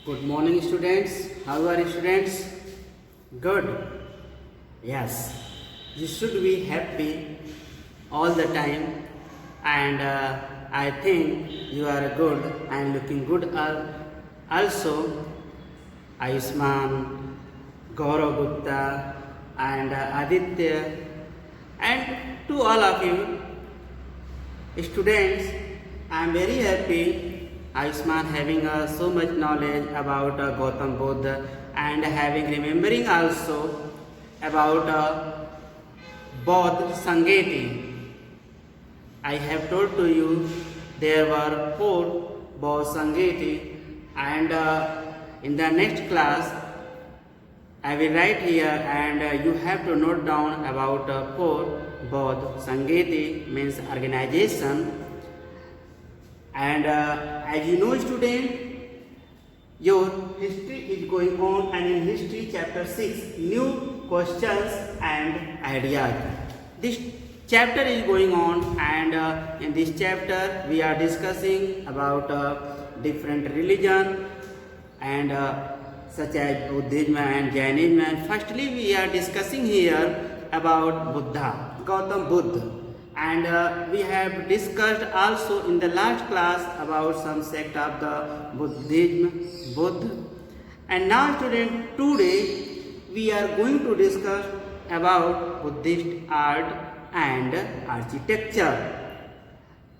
Good morning, students. How are you, students? Good. Yes. You should be happy all the time, and I think you are good and looking good. Also, Ayushman, Gaurav Gupta, and Aditya, and to all of you students, I am very happy Ayushman having so much knowledge about Gautam Buddha and having remembering also about Bodh Sangeti. I have told to you there were four Bodh Sangeti, and in the next class I will write here, and you have to note down about four Bodh Sangeti means organization. And as you know, student, your history is going on, and in history chapter 6 new questions and ideas. This chapter is going on, and in this chapter we are discussing about different religion and such as Buddhism and Jainism. And firstly we are discussing here about Buddha, Gautam Buddha. And we have discussed also in the last class about some sect of the Buddhism, Buddha. And now student, today we are going to discuss about Buddhist art and architecture.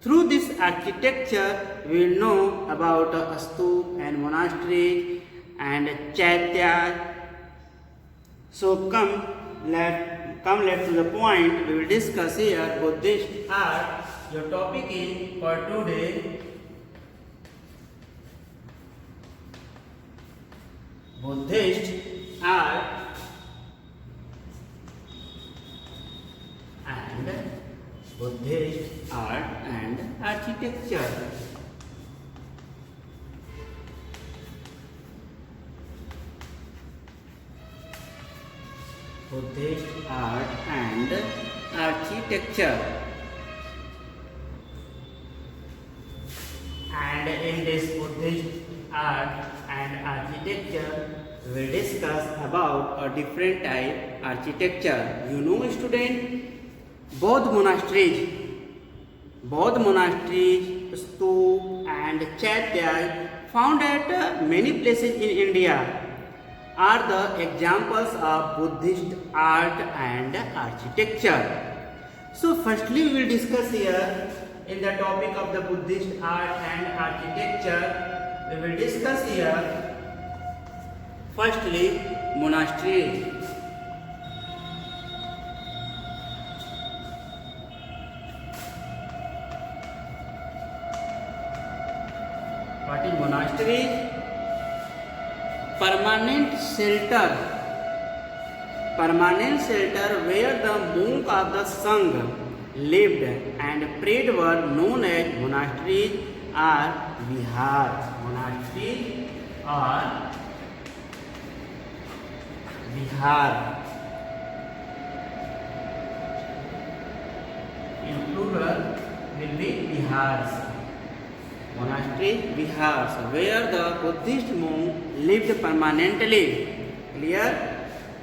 Through this architecture we will know about stupa and monasteries and chaitya. So let's to the point. We will discuss here Buddhist art. Your topic is for today Buddhist art and Buddhist art and architecture. Buddhist art and architecture. And in this Buddhist art and architecture, we will discuss about a different type architecture. You know, student, Bodh monasteries, stupa and chaitya found at many places in India are the examples of Buddhist art and architecture. So firstly we will discuss here in the topic of the Buddhist art and architecture. We will discuss here firstly monastery. What is monastery? Permanent shelter where the monks of the Sangha lived and prayed were known as monasteries or vihar. Monasteries or vihar. In plural will be vihars. Monasteries, vihars, where the Buddhist monk lived permanently. Clear?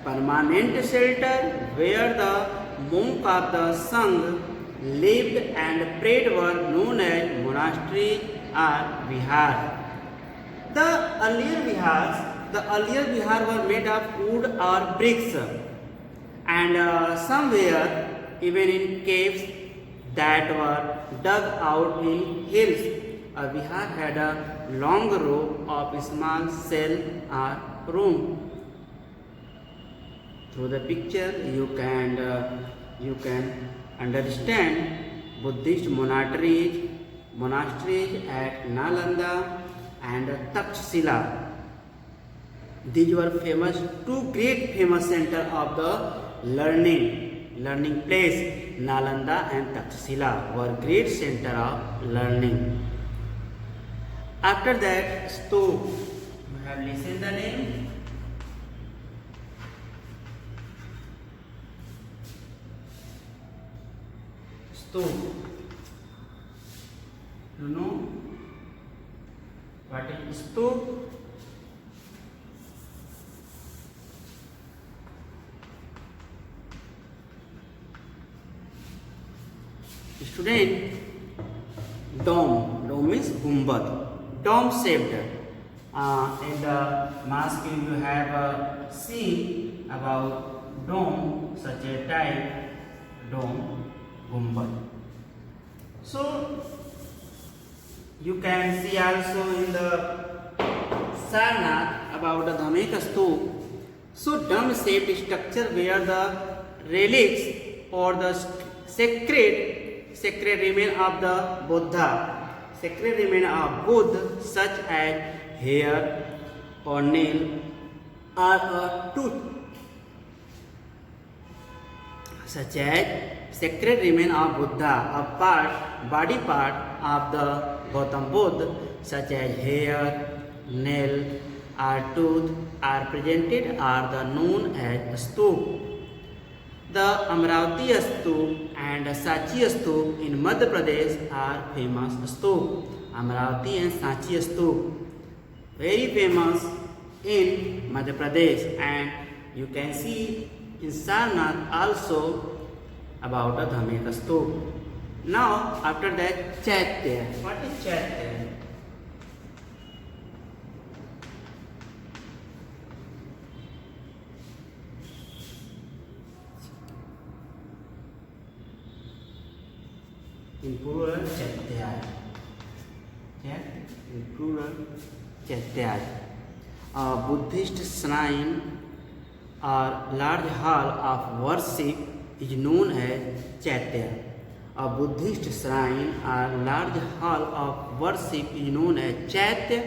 Permanent shelter where the monk of the Sangha lived and prayed were known as monasteries or vihar. The earlier vihar were made of wood or bricks, and somewhere even in caves that were dug out in hills. A vihar had a long row of small cell or room. Through the picture you can understand Buddhist monasteries at Nalanda and Takshashila. These were two great famous centers of the learning place. Nalanda and Takshashila were great center of learning. After that, stupa. You have listened the name. Stupa. You know what is stupa? student, dome. Dome means gumbad. Dome shaped. In the mask you have seen about dome, such a type, dome, gumbad. So you can see also in the Sarnath about the Dhameka Stup. So dome shaped structure where the relics or the sacred remain of the Buddha, sacred remain of Buddha, such as hair or nail or a tooth, such as sacred remain of Buddha, a body part of the Gautam Buddha, such as hair, nail or tooth, are presented are the known as stup. The Amravati Stup and Sachi Stup in Madhya Pradesh are famous stup. Amravati and Sachi Stup, very famous in Madhya Pradesh, and you can see in Sarnath also about the Dhameka Stup. Now after that, Chaitya. What is Chaitya? In plural, Chaitya. In plural, Chaitya. A Buddhist shrine or large hall of worship is known as Chaitya. A Buddhist shrine or large hall of worship is known as Chaitya.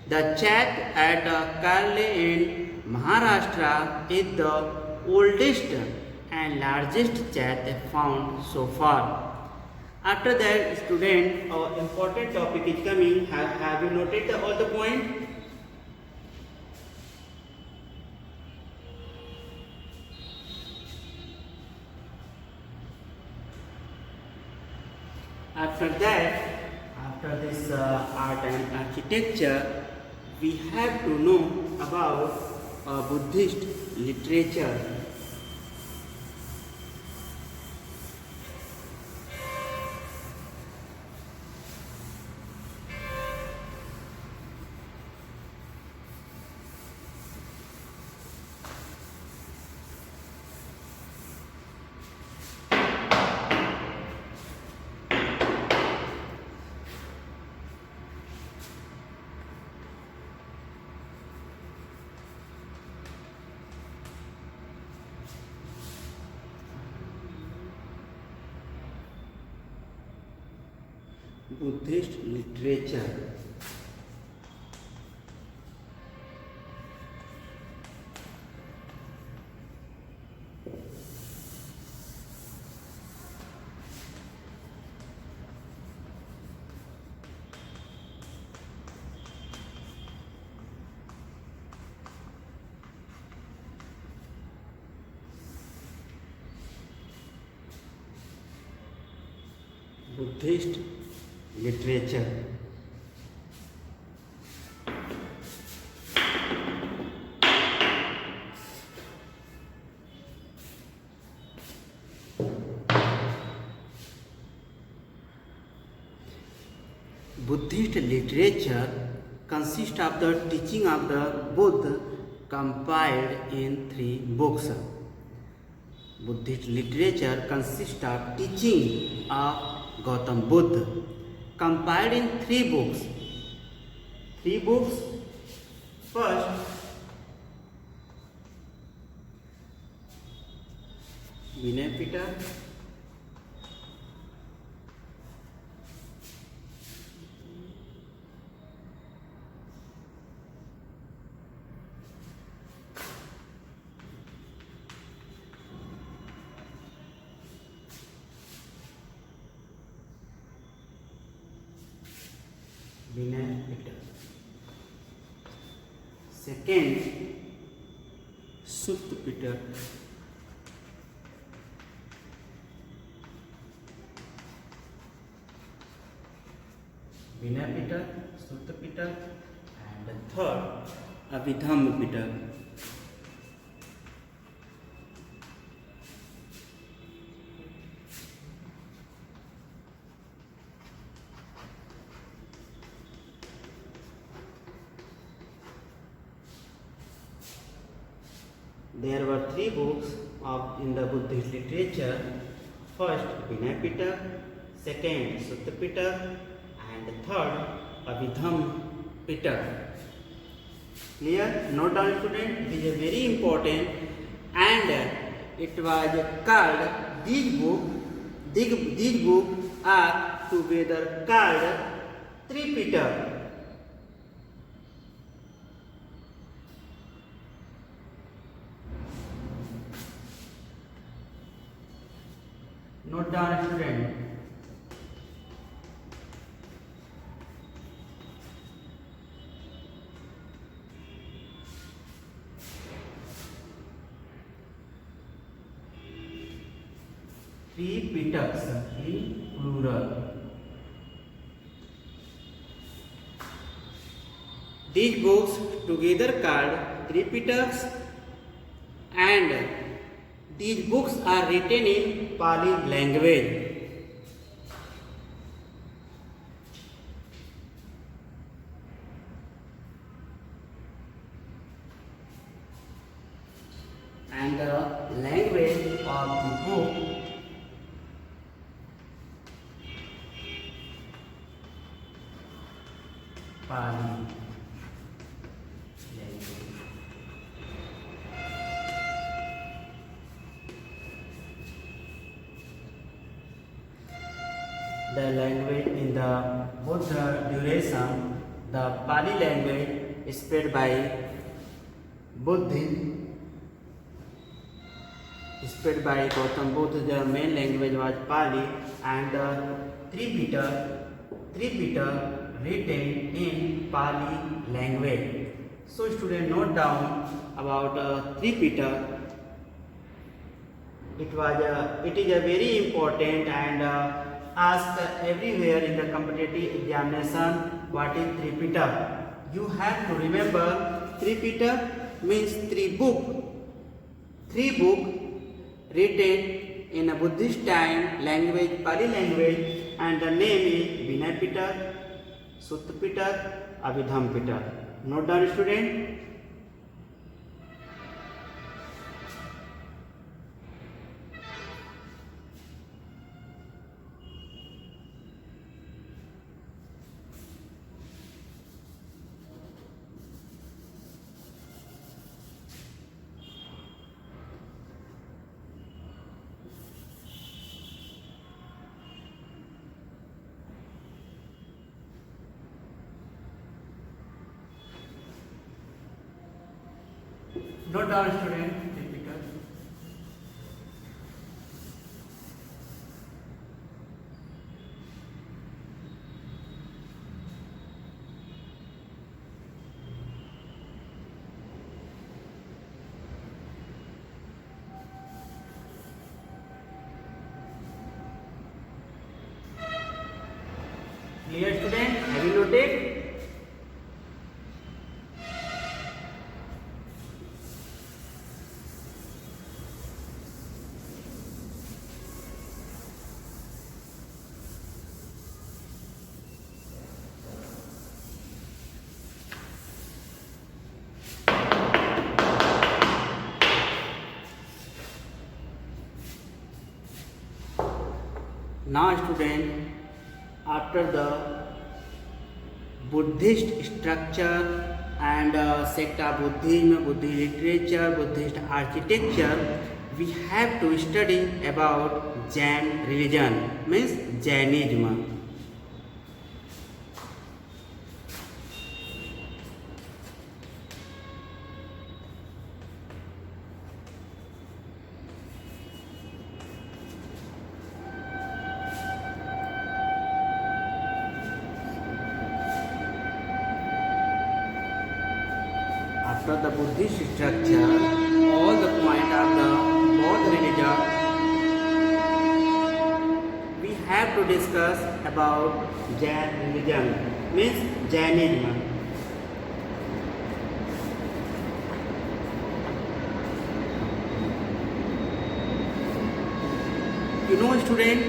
The Chaitya at Karle in Maharashtra is the oldest and largest Chaitya found so far. After that, student, our important topic is coming. Have you noted all the point? After that, after this art and architecture, we have to know about Buddhist literature. Buddhist literature. Buddhist literature. Buddhist literature consists of the teaching of the Buddha compiled in 3 books. Buddhist literature consists of teaching of Gautam Buddha compiled in 3 books. 3 books. First, Vinaya Pitaka. Vinaya Pitaka. Second, Sutta Pitaka. Vinaya Pitaka, Sutta Pitaka, and the third, Abhidhamma Pitaka. there were three books in the Buddhist literature. First, Vinaya Pitaka, second, Sutta Pitaka, and third, Abhidhamma Pitaka. Clear? Note down, student. It is a very important, and it was called these books are together called Tripitaka. Note down, student. Tripitaks in plural. These books together called Tripitaks, and these books are written in Pali language. And the language of the book Pali language. The language in the Buddha duration, the Pali language spread by Buddhism, spread by Gautam Buddha. The main language was Pali, and the Tripitaka written in Pali language. So student, note down about Tripitaka. It is a very important and asked everywhere in the competitive examination. What is Tripitaka? You have to remember Tripitaka means three book written in a Buddhist time language, Pali language, and the name is Vinaya Pitaka, Sutta Pitaka, Abhidhamma Pitaka. Note down, student. Note down, student. Typical. Clear, student? Have you noted? Now, student, after the Buddhist structure and secta Buddhism, Buddhist literature, Buddhist architecture, we have to study about Jain religion, means Jainism. After the Buddhist structure, all the point of the both religion, we have to discuss about Jain religion, means Jainism. You know, student,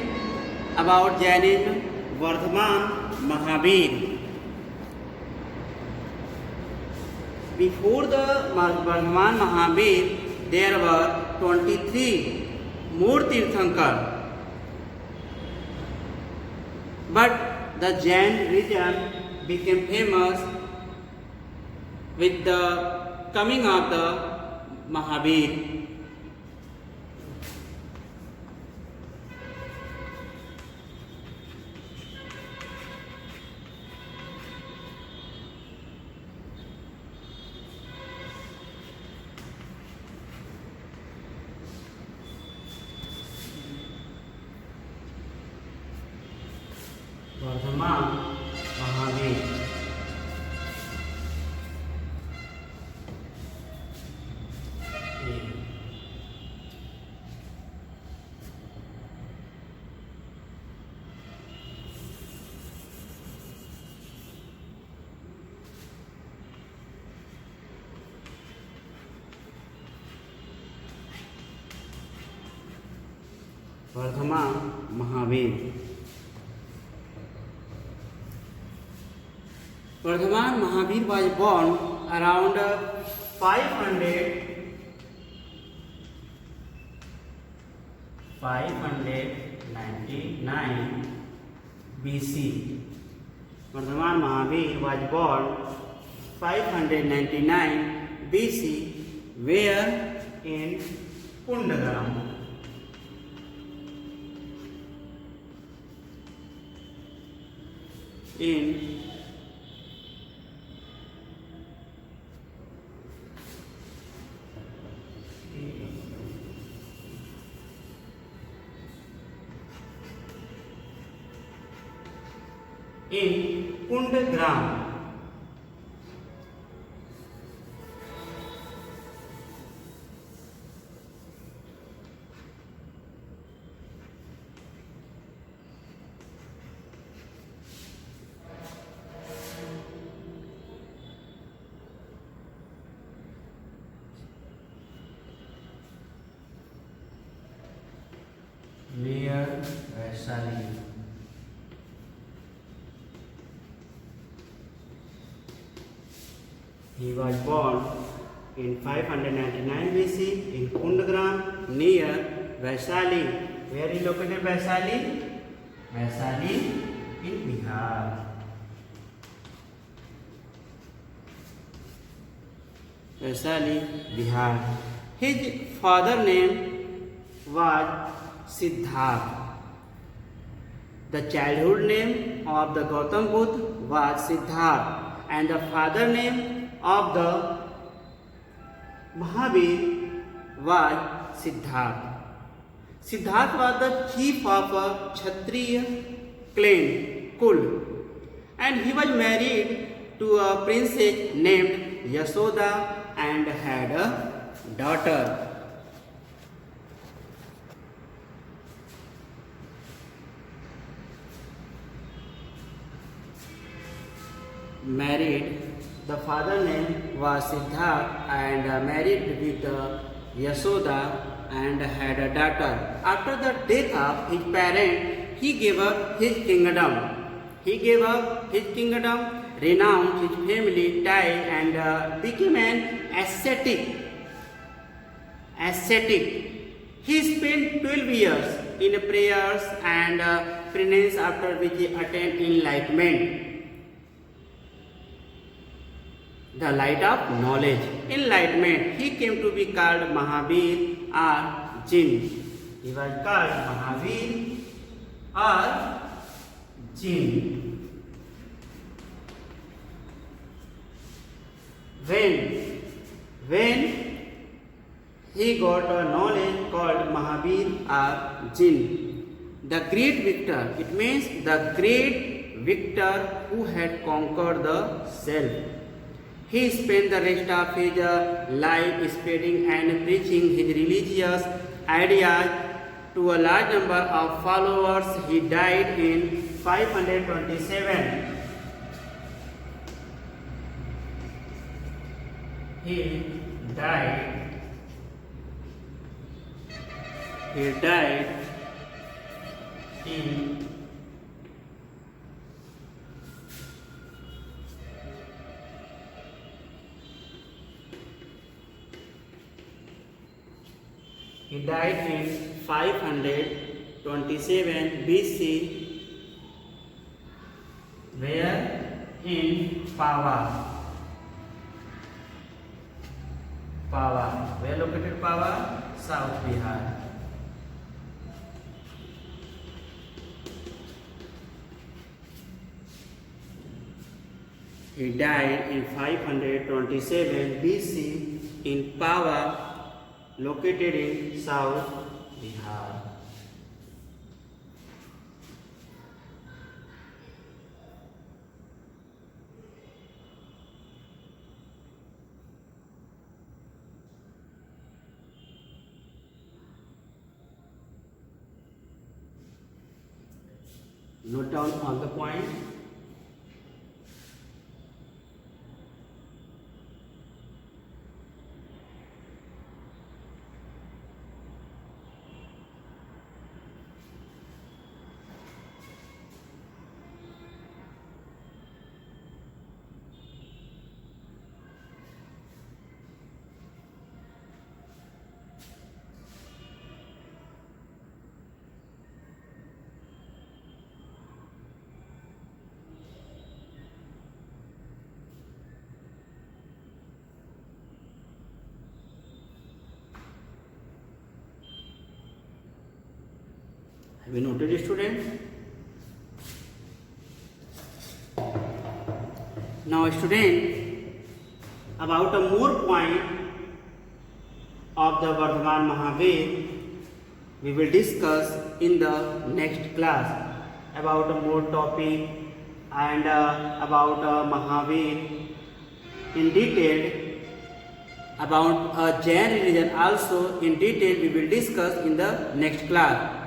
about Jainism, Vardhaman Mahavir. Before the Vardhaman Mahavir, there were 23 more Tirthankar. But the Jain religion became famous with the coming of the Mahavir. Varthaman Mahavir Varthaman Mahavir Vardhaman Mahavir was born around 599 BC. Vardhaman Mahavir was born 599 BC, where in Pundagram. In Pundagram. Near Vaishali. He was born in 599 BC in Pundagram near Vaishali. Where is located Vaishali? Vaishali in Bihar. Vaishali, Bihar. His father name was Siddhartha. The childhood name of the Gautam Buddha was Siddhartha, and the father name of the Mahavir was Siddhartha. Siddhartha was the chief of a Kshatriya clan, Kul, and he was married to a princess named Yasoda and had a daughter. The father name was Siddhartha and married with Yasoda and had a daughter. After the death of his parents, he gave up his kingdom. Renounced his family tie and became an ascetic. He spent 12 years in prayers and penance, after which he attained enlightenment. The light of knowledge, enlightenment. He came to be called Mahavir or Jin. He was called Mahavir or Jin. When he got a knowledge called Mahavir or Jin, the great victor. It means the great victor who had conquered the self. He spent the rest of his life spreading and preaching his religious ideas to a large number of followers. He died in 527. He died in 527 He died in 527 BC. Where? In Pava. Pava. Where located Pava? South Bihar. He died in 527 BC in Pava, located in South Bihar. Note down all the points. Have you noted, students? Now, student, about a more point of the Vardhaman Mahavir, we will discuss in the next class about a more topic and about Mahavir in detail. About Jain religion also in detail we will discuss in the next class.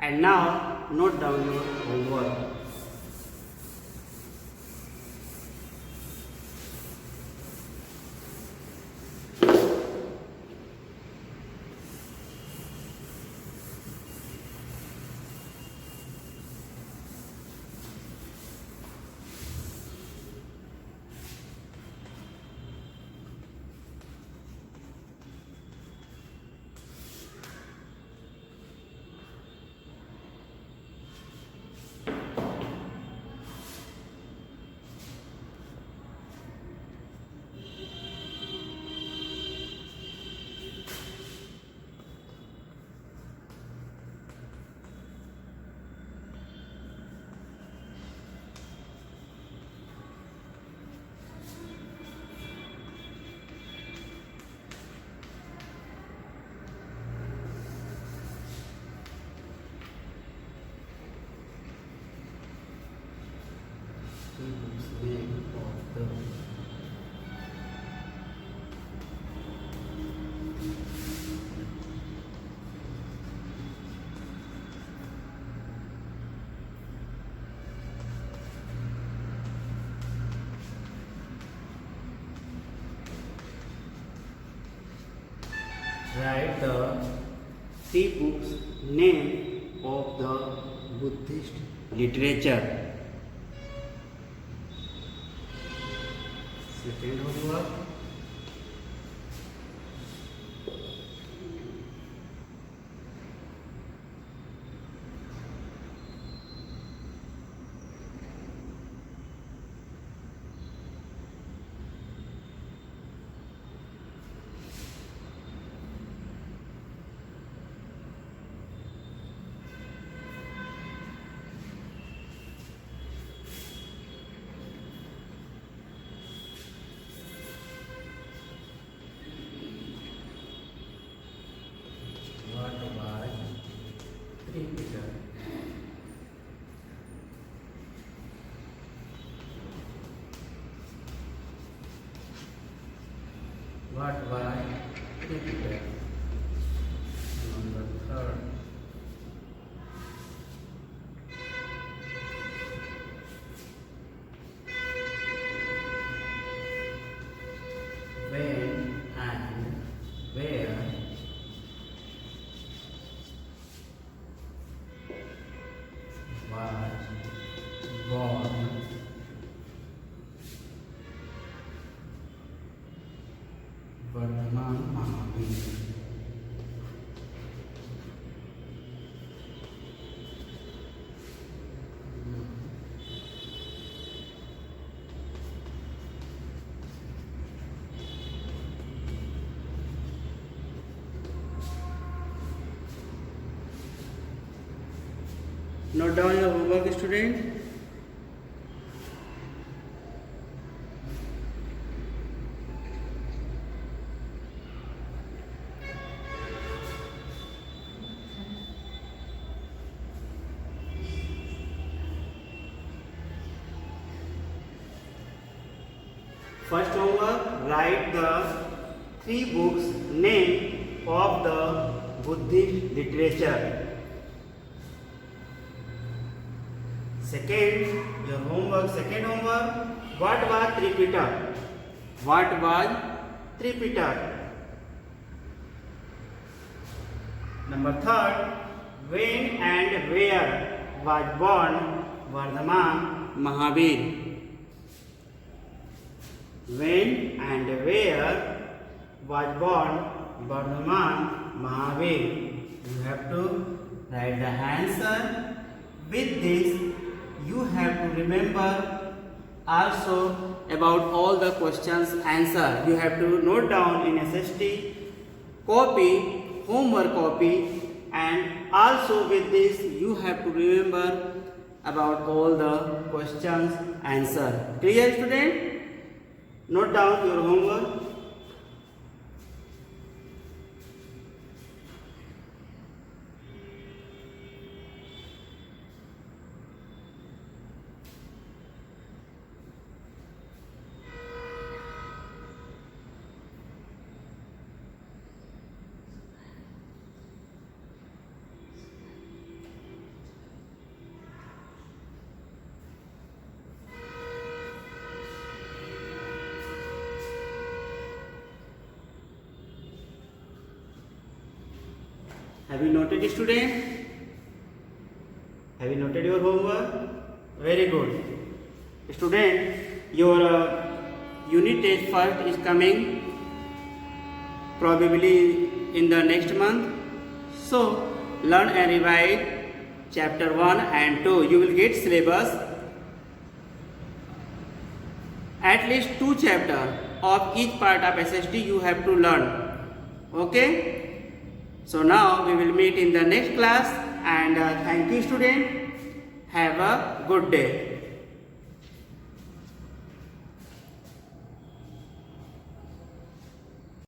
And now note down your homework. Write the 3 books name of the Buddhist literature. Second homework. What by Jupiter? Number 3rd. When and where was born Vardhaman Mahavir? Note down your homework, student. First homework, write the 3 books name of the Buddhist literature. Second homework, what was Tripitaka? What was Tripitaka? Number third, when and where was born Vardhaman Mahavir? When and where was born Vardhaman Mahavir? You have to write the answer. With this, you have to remember also about all the questions answer. You have to note down in SST copy, homework copy, and also with this you have to remember about all the questions answer. Clear, student? Note down your homework. Have you noted, student? Have you noted your homework? Very good. Student, your unit test first is coming probably in the next month. So, learn and revise chapter 1 and 2. You will get syllabus. At least 2 chapters of each part of SST you have to learn. Okay? So now we will meet in the next class, and thank you, student. Have a good day.